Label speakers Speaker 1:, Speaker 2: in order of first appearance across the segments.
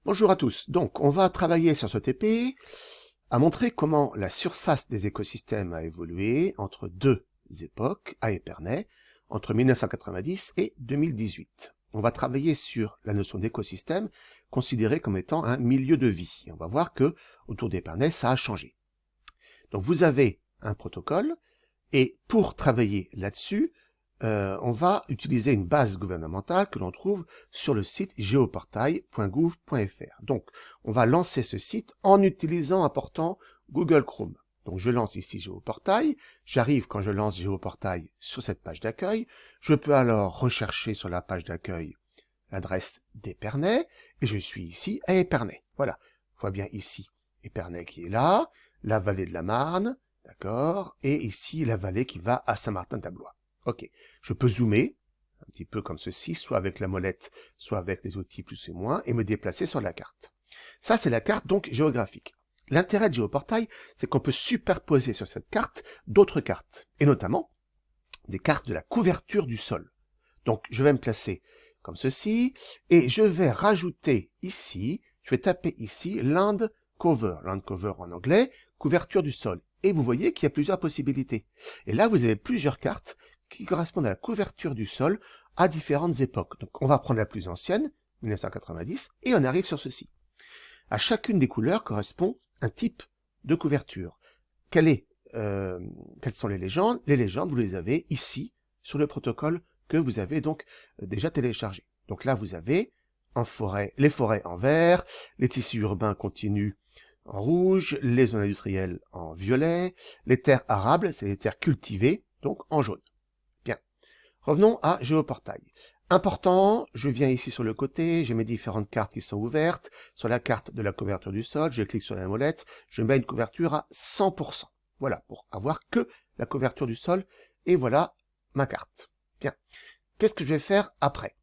Speaker 1: Bonjour à tous. Donc, on va travailler sur ce TP à montrer comment la surface des écosystèmes a évolué entre deux époques à Épernay, entre 1990 et 2018. On va travailler sur la notion d'écosystème considérée comme étant un milieu de vie. Et on va voir que autour d'Épernay, ça a changé. Donc, vous avez un protocole et pour travailler là-dessus, on va utiliser une base gouvernementale que l'on trouve sur le site geoportail.gouv.fr. Donc, on va lancer ce site en utilisant un portant Google Chrome. Donc, je lance ici Géoportail. J'arrive quand je lance Géoportail sur cette page d'accueil. Je peux alors rechercher sur la page d'accueil l'adresse d'Épernay et je suis ici à Épernay. Voilà. Je vois bien ici Épernay qui est là, la vallée de la Marne, d'accord, et ici la vallée qui va à Saint-Martin-de-Blois. Ok, je peux zoomer, un petit peu comme ceci, soit avec la molette, soit avec les outils plus et moins, et me déplacer sur la carte. Ça, c'est la carte donc géographique. L'intérêt de Géoportail, c'est qu'on peut superposer sur cette carte d'autres cartes, et notamment des cartes de la couverture du sol. Donc, je vais me placer comme ceci, et je vais rajouter ici, je vais taper ici Land Cover en anglais, couverture du sol. Et vous voyez qu'il y a plusieurs possibilités. Et là, vous avez plusieurs cartes qui correspondent à la couverture du sol à différentes époques. Donc, on va prendre la plus ancienne, 1990, et on arrive sur ceci. À chacune des couleurs correspond un type de couverture. Quelles sont les légendes? Les légendes, vous les avez ici, sur le protocole que vous avez donc déjà téléchargé. Donc là, vous avez les forêts en vert, les tissus urbains continus en rouge, les zones industrielles en violet, les terres arables, c'est les terres cultivées, donc en jaune. Bien. Revenons à Géoportail. Important, je viens ici sur le côté, j'ai mes différentes cartes qui sont ouvertes. Sur la carte de la couverture du sol, je clique sur la molette, je mets une couverture à 100%. Voilà, pour avoir que la couverture du sol, et voilà ma carte. Bien. Qu'est-ce que je vais faire après?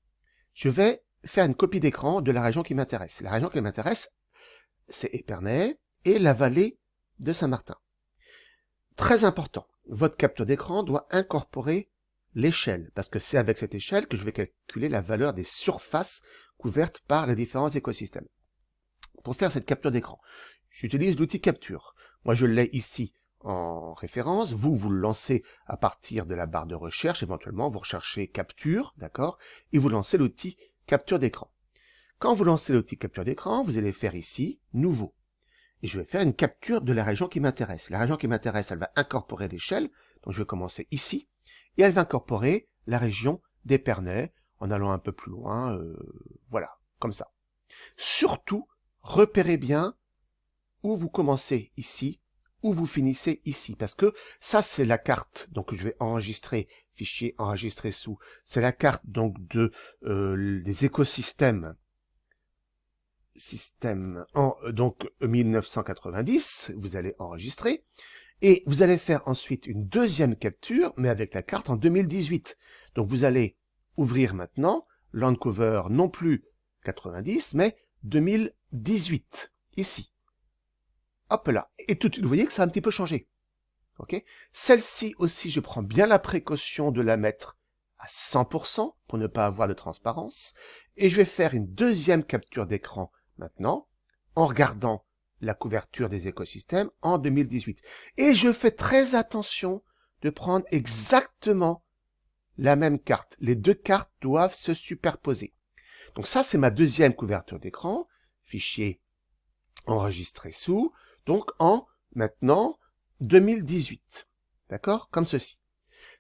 Speaker 1: Je vais faire une copie d'écran de la région qui m'intéresse. La région qui m'intéresse, c'est Épernay et la vallée de Saint-Martin. Très important, votre capture d'écran doit incorporer l'échelle, parce que c'est avec cette échelle que je vais calculer la valeur des surfaces couvertes par les différents écosystèmes. Pour faire cette capture d'écran, j'utilise l'outil capture. Moi, je l'ai ici en référence. Vous le lancez à partir de la barre de recherche. Éventuellement, vous recherchez capture, d'accord, et vous lancez l'outil capture d'écran. Quand vous lancez l'outil capture d'écran, vous allez faire ici nouveau. Et je vais faire une capture de la région qui m'intéresse. La région qui m'intéresse, elle va incorporer l'échelle. Donc, je vais commencer ici. Et elle va incorporer la région d'Épernay en allant un peu plus loin. Voilà, comme ça. Surtout, repérez bien où vous commencez ici, où vous finissez ici. Parce que ça, c'est la carte. Donc, je vais enregistrer, fichier enregistré sous. C'est la carte donc des écosystèmes. Donc 1990, vous allez enregistrer. Et vous allez faire ensuite une deuxième capture, mais avec la carte en 2018. Donc vous allez ouvrir maintenant Land Cover non plus 90, mais 2018, ici. Hop là. Et vous voyez que ça a un petit peu changé. Ok. Celle-ci aussi, je prends bien la précaution de la mettre à 100% pour ne pas avoir de transparence. Et je vais faire une deuxième capture d'écran maintenant, en regardant la couverture des écosystèmes en 2018. Et je fais très attention de prendre exactement la même carte. Les deux cartes doivent se superposer. Donc ça, c'est ma deuxième couverture d'écran, fichier enregistré sous, donc en maintenant 2018. D'accord? Comme ceci.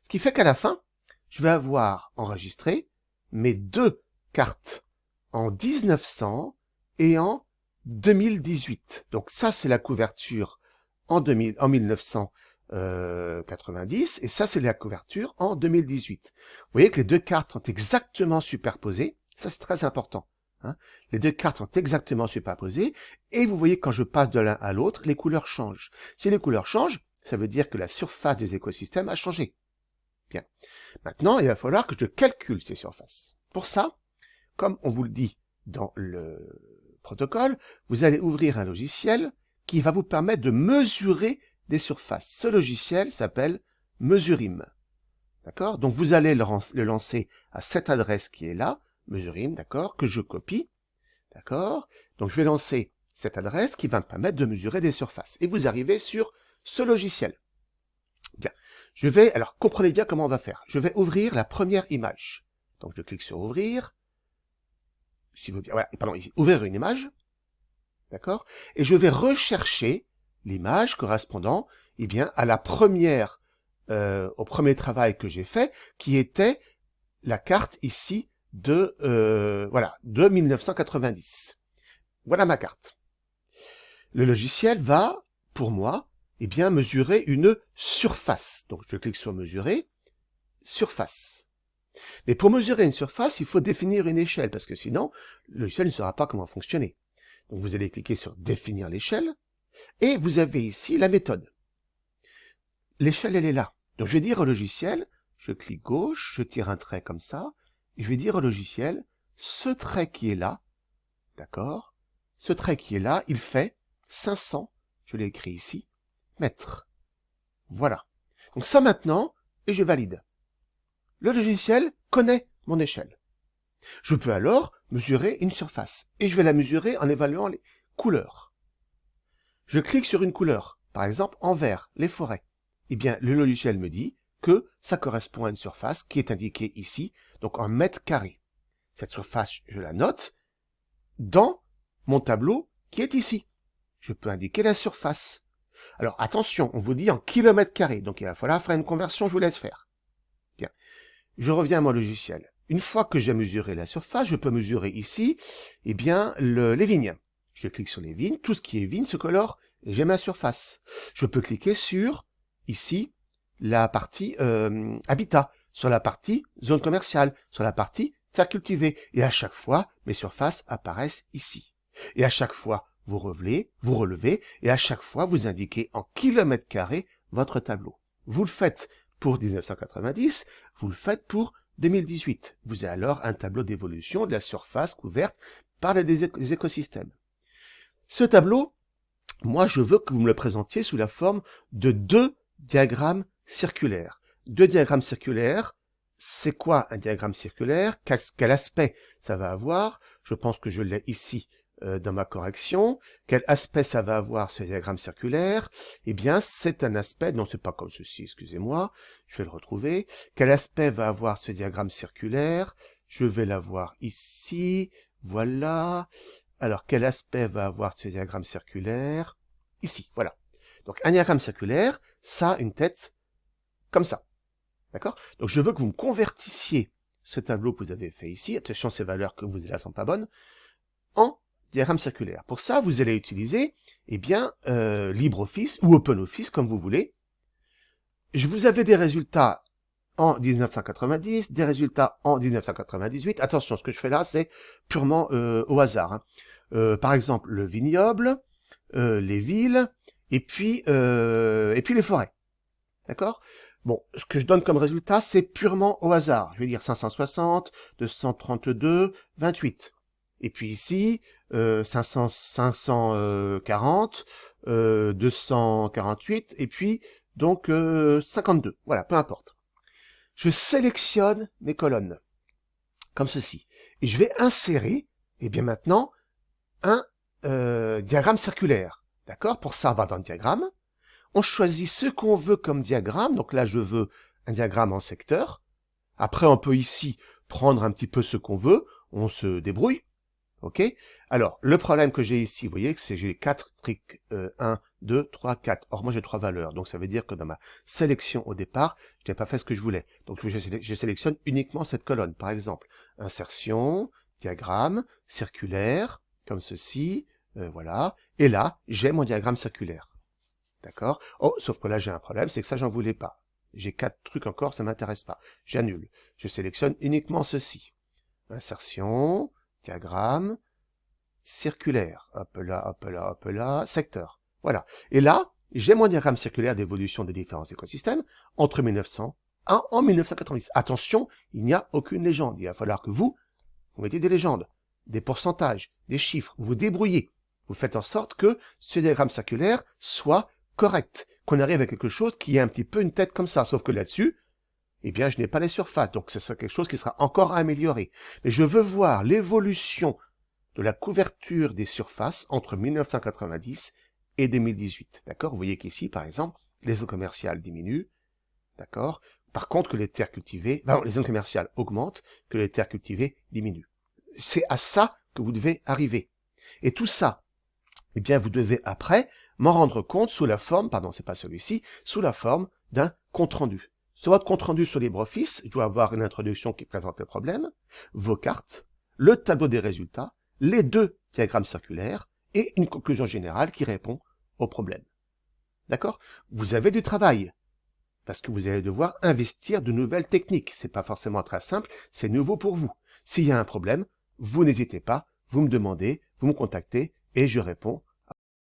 Speaker 1: Ce qui fait qu'à la fin, je vais avoir enregistré mes deux cartes en 1900 et en 2018. Donc ça, c'est la couverture en 1990 et ça, c'est la couverture en 2018. Vous voyez que les deux cartes sont exactement superposées. Ça, c'est très important. Hein. Les deux cartes sont exactement superposées et vous voyez que quand je passe de l'un à l'autre, les couleurs changent. Si les couleurs changent, ça veut dire que la surface des écosystèmes a changé. Bien. Maintenant, il va falloir que je calcule ces surfaces. Pour ça, comme on vous le dit dans le protocole, vous allez ouvrir un logiciel qui va vous permettre de mesurer des surfaces. Ce logiciel s'appelle Mesurim. D'accord? Donc vous allez le lancer à cette adresse qui est là, Mesurim, d'accord, que je copie, D'accord? Donc je vais lancer cette adresse qui va me permettre de mesurer des surfaces. Et vous arrivez sur ce logiciel. Bien. Alors comprenez bien comment on va faire. Je vais ouvrir la première image. Donc je clique sur ouvrir. Si vous bien, voilà, pardon, ici, ouvrir une image. D'accord? Et je vais rechercher l'image correspondant, eh bien, à la première, au premier travail que j'ai fait, qui était la carte ici de, voilà, de 1990. Voilà ma carte. Le logiciel va, pour moi, eh bien, mesurer une surface. Donc, je clique sur mesurer, surface. Mais pour mesurer une surface, il faut définir une échelle, parce que sinon, le logiciel ne saura pas comment fonctionner. Donc, vous allez cliquer sur définir l'échelle, et vous avez ici la méthode. L'échelle, elle est là. Donc, je vais dire au logiciel, je clique gauche, je tire un trait comme ça, et je vais dire au logiciel, ce trait qui est là, d'accord? Ce trait qui est là, il fait 500, je l'ai écrit ici, mètres. Voilà. Donc ça maintenant, et je valide. Le logiciel connaît mon échelle. Je peux alors mesurer une surface, et je vais la mesurer en évaluant les couleurs. Je clique sur une couleur, par exemple en vert, les forêts. Eh bien, le logiciel me dit que ça correspond à une surface qui est indiquée ici, donc en mètres carrés. Cette surface, je la note dans mon tableau qui est ici. Je peux indiquer la surface. Alors attention, on vous dit en kilomètres carrés, donc il va falloir faire une conversion, je vous laisse faire. Bien, je reviens à mon logiciel. Une fois que j'ai mesuré la surface, je peux mesurer ici, eh bien, les vignes. Je clique sur les vignes, tout ce qui est vigne se colore, et j'ai ma surface. Je peux cliquer sur, ici, la partie habitat, sur la partie zone commerciale, sur la partie terre cultivée, et à chaque fois, mes surfaces apparaissent ici. Et à chaque fois, vous relevez, et à chaque fois, vous indiquez en kilomètres carrés votre tableau. Vous le faites pour 1990, vous le faites pour 2018. Vous avez alors un tableau d'évolution de la surface couverte par les écosystèmes. Ce tableau, moi, je veux que vous me le présentiez sous la forme de 2 diagrammes circulaires. 2 diagrammes circulaires, c'est quoi un diagramme circulaire? Quel aspect ça va avoir? Je pense que je l'ai ici dans ma correction. Quel aspect ça va avoir ce diagramme circulaire? Eh bien, c'est un aspect, non, c'est pas comme ceci, excusez-moi, je vais le retrouver. Quel aspect va avoir ce diagramme circulaire? Je vais l'avoir ici, voilà. Alors, quel aspect va avoir ce diagramme circulaire? Ici, voilà. Donc, un diagramme circulaire, ça a une tête comme ça. D'accord? Donc, je veux que vous me convertissiez ce tableau que vous avez fait ici, attention, ces valeurs que vous avez là sont pas bonnes, en diagramme circulaire. Pour ça, vous allez utiliser, eh bien, LibreOffice ou OpenOffice, comme vous voulez. Je vous avais des résultats en 1990, des résultats en 1998. Attention, ce que je fais là, c'est purement au hasard. Hein. Par exemple, le vignoble, les villes, et puis les forêts. D'accord? Bon, ce que je donne comme résultat, c'est purement au hasard. Je vais dire 560, 232, 28. Et puis ici, 540, 248, et puis donc 52. Voilà, peu importe. Je sélectionne mes colonnes, comme ceci. Et je vais insérer, eh bien maintenant, un diagramme circulaire. D'accord? Pour ça, on va dans le diagramme. On choisit ce qu'on veut comme diagramme. Donc là, je veux un diagramme en secteur. Après, on peut ici prendre un petit peu ce qu'on veut. On se débrouille. OK? Alors, le problème que j'ai ici, vous voyez que c'est j'ai 4 trics. 1, 2, 3, 4. Or, moi, j'ai 3 valeurs. Donc, ça veut dire que dans ma sélection au départ, je n'ai pas fait ce que je voulais. Donc, je sélectionne uniquement cette colonne. Par exemple, insertion, diagramme, circulaire, comme ceci. Voilà. Et là, j'ai mon diagramme circulaire. D'accord? Oh, sauf que là, j'ai un problème, c'est que ça, j'en voulais pas. J'ai 4 trucs encore, ça m'intéresse pas. J'annule. Je sélectionne uniquement ceci. Insertion, diagramme, circulaire. Hop là, hop là, hop là, secteur. Voilà. Et là, j'ai mon diagramme circulaire d'évolution des différents écosystèmes entre 1900 en 1990. Attention, il n'y a aucune légende. Il va falloir que vous mettez des légendes, des pourcentages, des chiffres, vous vous débrouillez. Vous faites en sorte que ce diagramme circulaire soit correct, qu'on arrive à quelque chose qui ait un petit peu une tête comme ça, sauf que là-dessus, eh bien, je n'ai pas les surfaces, donc ce sera quelque chose qui sera encore amélioré. Mais je veux voir l'évolution de la couverture des surfaces entre 1990 et 2018. D'accord? Vous voyez qu'ici, par exemple, les zones commerciales diminuent. D'accord? Par contre, que les terres cultivées, les zones commerciales augmentent, que les terres cultivées diminuent. C'est à ça que vous devez arriver. Et tout ça, eh bien, vous devez après m'en rendre compte sous la forme, c'est pas celui-ci, sous la forme d'un compte-rendu. Sur votre compte-rendu sur LibreOffice, je dois avoir une introduction qui présente le problème, vos cartes, le tableau des résultats, les 2 diagrammes circulaires et une conclusion générale qui répond au problème. D'accord? Vous avez du travail, parce que vous allez devoir investir de nouvelles techniques. C'est pas forcément très simple, c'est nouveau pour vous. S'il y a un problème, vous n'hésitez pas, vous me demandez, vous me contactez et je réponds